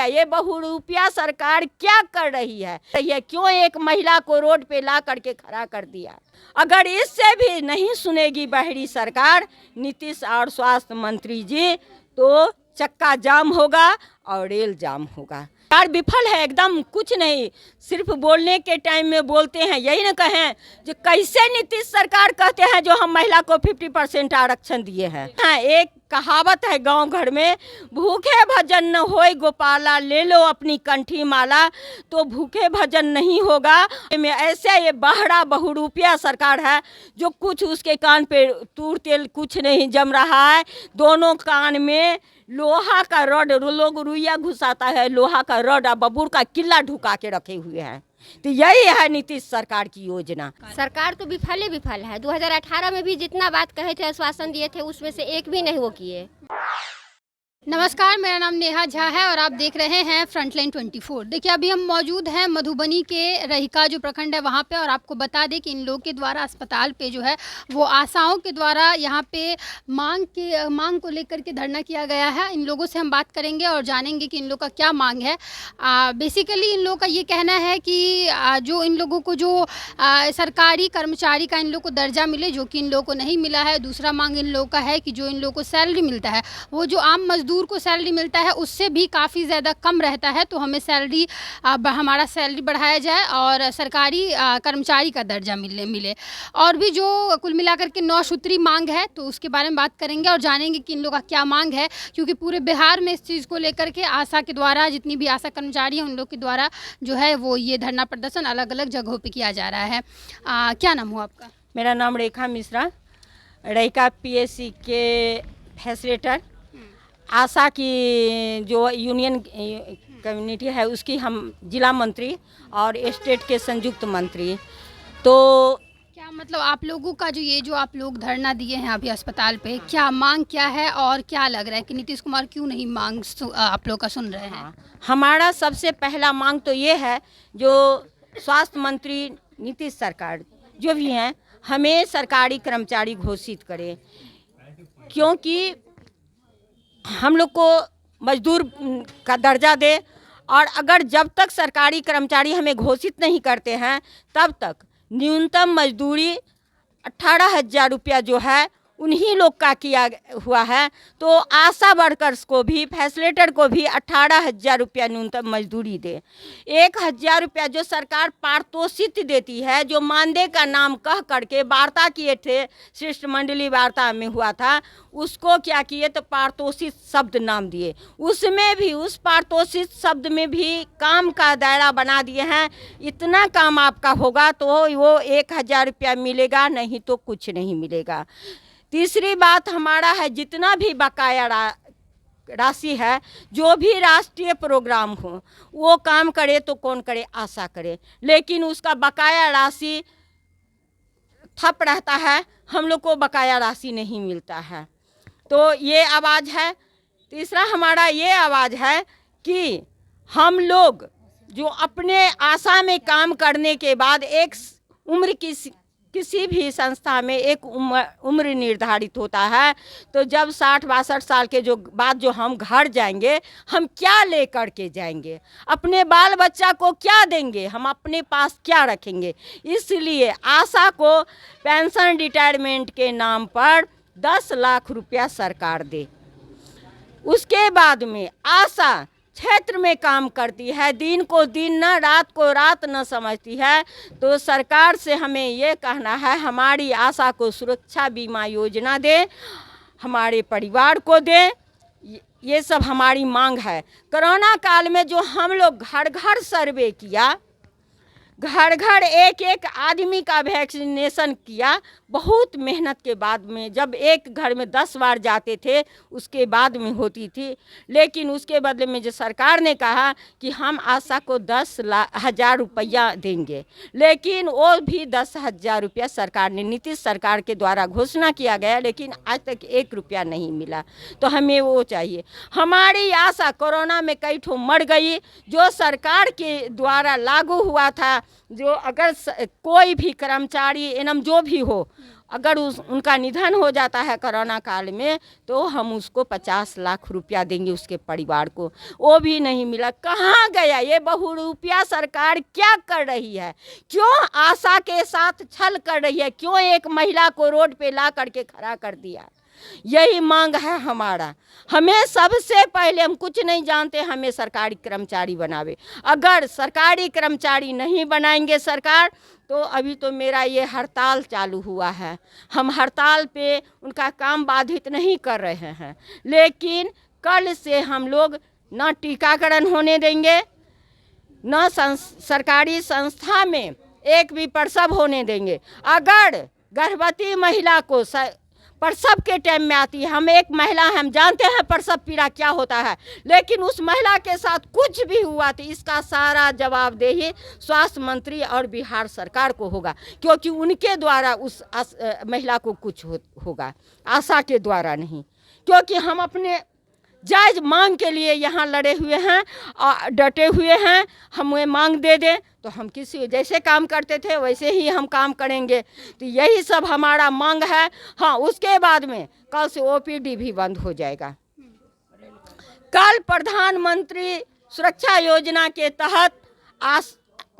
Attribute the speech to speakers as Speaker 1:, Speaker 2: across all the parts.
Speaker 1: है, ये बहुरूपिया सरकार क्या कर रही है? ये क्यों एक महिला को रोड पे ला करके खड़ा कर दिया? अगर इससे भी नहीं सुनेगी बहरी सरकार, नीतीश और स्वास्थ्य मंत्री जी, तो चक्का जाम होगा और रेल जाम होगा। सरकार विफल है, एकदम कुछ नहीं, सिर्फ बोलने के टाइम में बोलते हैं। यही ना कहें जो कैसे नीतीश सरकार कहते हैं जो हम महिला को 50% आरक्षण दिए हैं। हाँ, एक कहावत है गांव घर में, भूखे भजन न होए गोपाला, ले लो अपनी कंठी माला। तो भूखे भजन नहीं होगा। में ऐसे ये बहरा बहुरूपिया सरकार है जो कुछ उसके कान पे तूर तेल कुछ नहीं जम रहा है। दोनों कान में लोहा का रॉड, लोग रुइया घुसाता है, लोहा का रॉड और बबूर का किला ढुका के रखे हुए हैं। तो यही है नीतीश सरकार की योजना।
Speaker 2: सरकार तो विफल है। 2018 में भी जितना बात कहे थे, आश्वासन दिए थे, उसमें से एक भी नहीं वो किए।
Speaker 3: नमस्कार, मेरा नाम नेहा झा है और आप देख रहे हैं फ्रंटलाइन 24। देखिए, अभी हम मौजूद हैं मधुबनी के रहिका जो प्रखंड है वहाँ पे, और आपको बता दें कि इन लोगों के द्वारा अस्पताल पे जो है वो आशाओं के द्वारा यहाँ पे मांग को लेकर के धरना किया गया है। इन लोगों से हम बात करेंगे और जानेंगे कि इन लोगों का क्या मांग है। बेसिकली इन लोगों का ये कहना है कि जो इन लोगों को जो सरकारी कर्मचारी का इन लोगों को दर्जा मिले, जो कि इन लोगों को नहीं मिला है। दूसरा मांग इन लोगों का है कि जो इन लोगों को सैलरी मिलता है वो जो आम मजदूर को सैलरी मिलता है उससे भी काफ़ी ज़्यादा कम रहता है। तो हमें हमारा सैलरी बढ़ाया जाए और सरकारी कर्मचारी का दर्जा मिले। और भी जो कुल मिलाकर के 9 सूत्री मांग है, तो उसके बारे में बात करेंगे और जानेंगे कि इन लोगों का क्या मांग है। क्योंकि पूरे बिहार में इस चीज़ को लेकर के आशा के द्वारा, जितनी भी आशा कर्मचारी हैं उन लोग के द्वारा जो है वो ये धरना प्रदर्शन अलग अलग जगहों पर किया जा रहा है। क्या नाम हुआ आपका?
Speaker 1: मेरा नाम रेखा मिश्रा, रहिका PSC के फैसिलिटेटर, आशा की जो यूनियन कम्युनिटी है उसकी हम जिला मंत्री और स्टेट के संयुक्त मंत्री। तो
Speaker 3: क्या मतलब आप लोगों का जो आप लोग धरना दिए हैं अभी अस्पताल पे, क्या मांग क्या है और क्या लग रहा है कि नीतीश कुमार क्यों नहीं मांग आप लोग का सुन रहे हैं?
Speaker 1: हमारा सबसे पहला मांग तो ये है, जो स्वास्थ्य मंत्री नीतीश सरकार जो भी हैं, हमें सरकारी कर्मचारी घोषित करें। क्योंकि हम लोग को मजदूर का दर्जा दे, और अगर जब तक सरकारी कर्मचारी हमें घोषित नहीं करते हैं तब तक न्यूनतम मजदूरी 18,000 रुपया जो है उन्हीं लोग का किया हुआ है। तो आशा वर्कर्स को भी, फैसिलिटेटर को भी 18,000 रुपया न्यूनतम मजदूरी दे। 1,000 रुपया जो सरकार पारितोषिक देती है, जो मानदेय का नाम कह करके वार्ता किए थे, शिष्टमंडली वार्ता में हुआ था, उसको क्या किए तो पारितोषिक शब्द नाम दिए। उसमें भी, उस पारितोषिक शब्द में भी काम का दायरा बना दिए हैं। इतना काम आपका होगा तो वो 1,000 रुपया मिलेगा, नहीं तो कुछ नहीं मिलेगा। तीसरी बात हमारा है, जितना भी बकाया राशि है, जो भी राष्ट्रीय प्रोग्राम हो वो काम करे तो कौन करे, आशा करे, लेकिन उसका बकाया राशि ठप रहता है, हम लोग को बकाया राशि नहीं मिलता है। तो ये आवाज़ है। तीसरा हमारा ये आवाज़ है कि हम लोग जो अपने आशा में काम करने के बाद एक उम्र की, किसी भी संस्था में एक उम्र निर्धारित होता है, तो जब 60-62 साल के बाद जो हम घर जाएंगे, हम क्या लेकर के जाएंगे, अपने बाल बच्चा को क्या देंगे, हम अपने पास क्या रखेंगे। इसलिए आशा को पेंशन रिटायरमेंट के नाम पर 10 लाख रुपया सरकार दे। उसके बाद में आशा क्षेत्र में काम करती है, दिन को दिन न, रात को रात न समझती है। तो सरकार से हमें ये कहना है, हमारी आशा को सुरक्षा बीमा योजना दे, हमारे परिवार को दे। ये सब हमारी मांग है। कोरोना काल में जो हम लोग घर घर सर्वे किया, घर घर एक एक आदमी का वैक्सीनेशन किया, बहुत मेहनत के बाद में, जब एक घर में 10 बार जाते थे उसके बाद में होती थी। लेकिन उसके बदले में जो सरकार ने कहा कि हम आशा को 10,000 रुपया देंगे, लेकिन वो भी 10,000 रुपया सरकार ने, नीतीश सरकार के द्वारा घोषणा किया गया, लेकिन आज तक 1 रुपया नहीं मिला। तो हमें वो चाहिए। हमारी आशा कोरोना में कई ठो मर गई, जो सरकार के द्वारा लागू हुआ था, जो अगर कोई भी कर्मचारी एनम जो भी हो अगर उनका निधन हो जाता है कोरोना काल में तो हम उसको 50 लाख रुपया देंगे उसके परिवार को, वो भी नहीं मिला। कहाँ गया ये बहुरूपिया सरकार? क्या कर रही है? क्यों आशा के साथ छल कर रही है? क्यों एक महिला को रोड पे ला करके खड़ा कर दिया? यही मांग है हमारा। हमें सबसे पहले, हम कुछ नहीं जानते, हमें सरकारी कर्मचारी बनावे। अगर सरकारी कर्मचारी नहीं बनाएंगे सरकार तो अभी तो मेरा ये हड़ताल चालू हुआ है, हम हड़ताल पे उनका काम बाधित नहीं कर रहे हैं, लेकिन कल से हम लोग ना टीकाकरण होने देंगे, ना सरकारी संस्था में एक भी प्रसव होने देंगे। अगर गर्भवती महिला को प्रसव के टाइम में आती है, हम एक महिला हैं, हम जानते हैं प्रसव पीड़ा क्या होता है, लेकिन उस महिला के साथ कुछ भी हुआ तो इसका सारा जवाबदेही स्वास्थ्य मंत्री और बिहार सरकार को होगा, क्योंकि उनके द्वारा उस महिला को कुछ होगा, आशा के द्वारा नहीं। क्योंकि हम अपने जायज़ मांग के लिए यहाँ लड़े हुए हैं और डटे हुए हैं। हमें मांग दे दें तो हम किसी जैसे काम करते थे वैसे ही हम काम करेंगे। तो यही सब हमारा मांग है। हाँ, उसके बाद में कल से ओपीडी भी बंद हो जाएगा। कल प्रधानमंत्री सुरक्षा योजना के तहत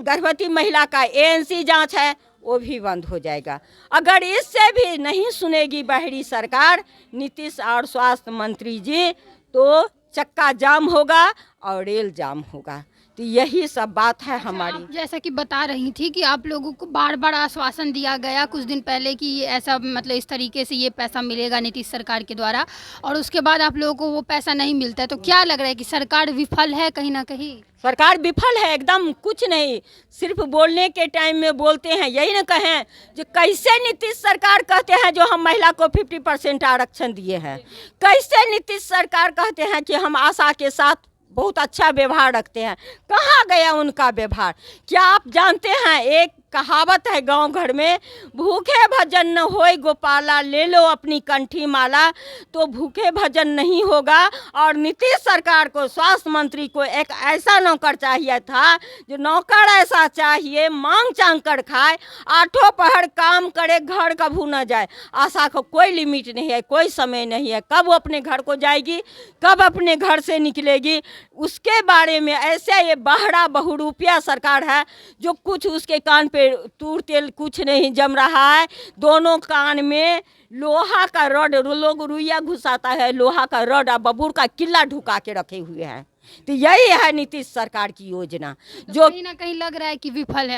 Speaker 1: गर्भवती महिला का एएनसी जांच है, वो भी बंद हो जाएगा। अगर इससे भी नहीं सुनेगी बाहरी सरकार, नीतीश और स्वास्थ्य मंत्री जी, तो चक्का जाम होगा और रेल जाम होगा। तो यही सब बात है हमारी।
Speaker 3: आप जैसा कि बता रही थी कि आप लोगों को बार बार आश्वासन दिया गया कुछ दिन पहले कि ऐसा मतलब इस तरीके से ये पैसा मिलेगा नीतीश सरकार के द्वारा, और उसके बाद आप लोगों को वो पैसा नहीं मिलता है। तो क्या लग रहा है कि सरकार विफल है कहीं ना कहीं?
Speaker 1: सरकार विफल है एकदम, कुछ नहीं, सिर्फ बोलने के टाइम में बोलते हैं। यही ना कहें जो कैसे नीतीश सरकार कहते हैं जो हम महिला को 50% आरक्षण दिए हैं, कैसे नीतीश सरकार कहते हैं कि हम आशा के साथ बहुत अच्छा व्यवहार रखते हैं। कहाँ गया उनका व्यवहार? क्या आप जानते हैं, एक कहावत है गांव घर में, भूखे भजन न होए गोपाला, ले लो अपनी कंठी माला। तो भूखे भजन नहीं होगा। और नीतीश सरकार को, स्वास्थ्य मंत्री को एक ऐसा नौकर चाहिए था, जो नौकर ऐसा चाहिए मांग चांग कर खाए, आठों पहर काम करे, घर कभू न जाए। आशा को कोई लिमिट नहीं है, कोई समय नहीं है, कब वो अपने घर को जाएगी, कब अपने घर से निकलेगी, उसके बारे में। ऐसे ये बहरा बहुरूपिया सरकार है जो कुछ उसके कान पे तूर तेल कुछ नहीं जम रहा है। दोनों कान में लोहा का रड, लोग रुइया घुसाता है, लोहा का रड और बबूर का किला ढुका के रखे हुए हैं। तो यही है नीतीश सरकार की योजना, जो
Speaker 3: कहीं ना कहीं लग रहा है कि विफल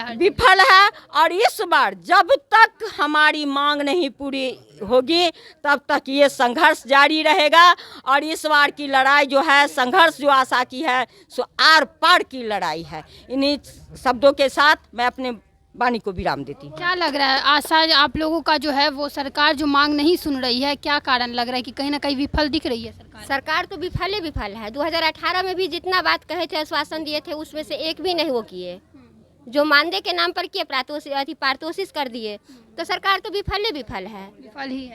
Speaker 3: है।
Speaker 1: और इस बार जब तक हमारी मांग नहीं पूरी होगी तब तक ये संघर्ष जारी रहेगा। और इस बार की लड़ाई जो है, संघर्ष जो आशा की है, सो आर पार की लड़ाई है। इन्हीं शब्दों के साथ मैं अपने वाणी को विराम देती हूँ।
Speaker 3: क्या लग रहा है आशा आप लोगों का जो है वो सरकार जो मांग नहीं सुन रही है, क्या कारण लग रहा है कि कहीं ना कहीं विफल दिख रही है सरकार?
Speaker 2: सरकार तो विफल है। 2018 में भी जितना बात कहे थे, आश्वासन दिए थे, उसमें से एक भी नहीं वो किए। जो मानदेय के नाम पर किए, पारितोषिक कर दिए। तो सरकार तो विफल है,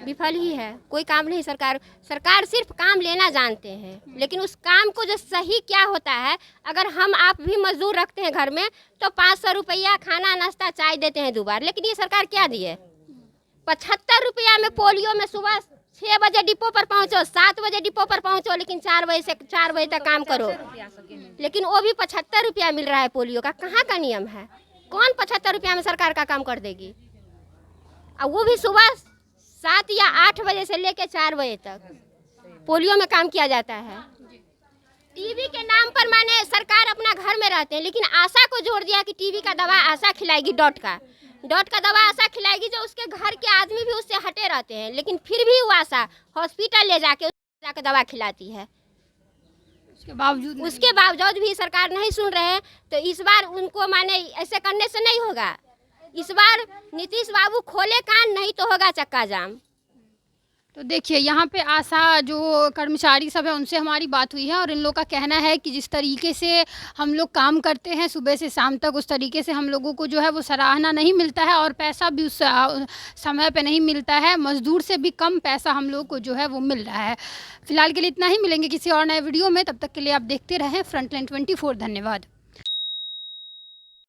Speaker 2: विफल ही है। कोई काम नहीं। सरकार सिर्फ काम लेना जानते हैं, लेकिन उस काम को जो सही क्या होता है, अगर हम आप भी मजदूर रखते हैं घर में तो 500 रुपया खाना नाश्ता चाय देते हैं 2 बार, लेकिन ये सरकार क्या दिए? 75 रुपया में पोलियो में सुबह 6 बजे डिपो पर पहुंचो, 7 बजे डिपो पर पहुंचो, लेकिन 4 बजे तक काम करो। लेकिन वो भी 75 रुपया मिल रहा है पोलियो का। कहाँ का नियम है? कौन 75 रुपया में सरकार का काम कर देगी? और वो भी सुबह 7 या 8 बजे से लेकर 4 बजे तक पोलियो में काम किया जाता है। टीवी के नाम पर माने सरकार अपना घर में रहते हैं, लेकिन आशा को जोड़ दिया कि टीवी का दवा आशा खिलाएगी, डॉट का दवा आशा खिलाएगी, जो उसके घर के आदमी भी उससे हटे रहते हैं, लेकिन फिर भी वो आशा हॉस्पिटल ले जाके दवा खिलाती है। उसके बावजूद भी सरकार नहीं सुन रहे हैं। तो इस बार उनको माने ऐसे करने से नहीं होगा। इस बार नीतीश बाबू खोले कान, नहीं तो होगा चक्का जाम।
Speaker 3: तो देखिए यहाँ पे आशा जो कर्मचारी सब है उनसे हमारी बात हुई है, और इन लोग का कहना है कि जिस तरीके से हम लोग काम करते हैं सुबह से शाम तक, उस तरीके से हम लोगों को जो है वो सराहना नहीं मिलता है, और पैसा भी उस समय पे नहीं मिलता है। मजदूर से भी कम पैसा हम लोग को जो है वो मिल रहा है। फिलहाल के लिए इतना ही, मिलेंगे किसी और नए वीडियो में। तब तक के लिए आप देखते रहें फ्रंटलाइन 24। धन्यवाद।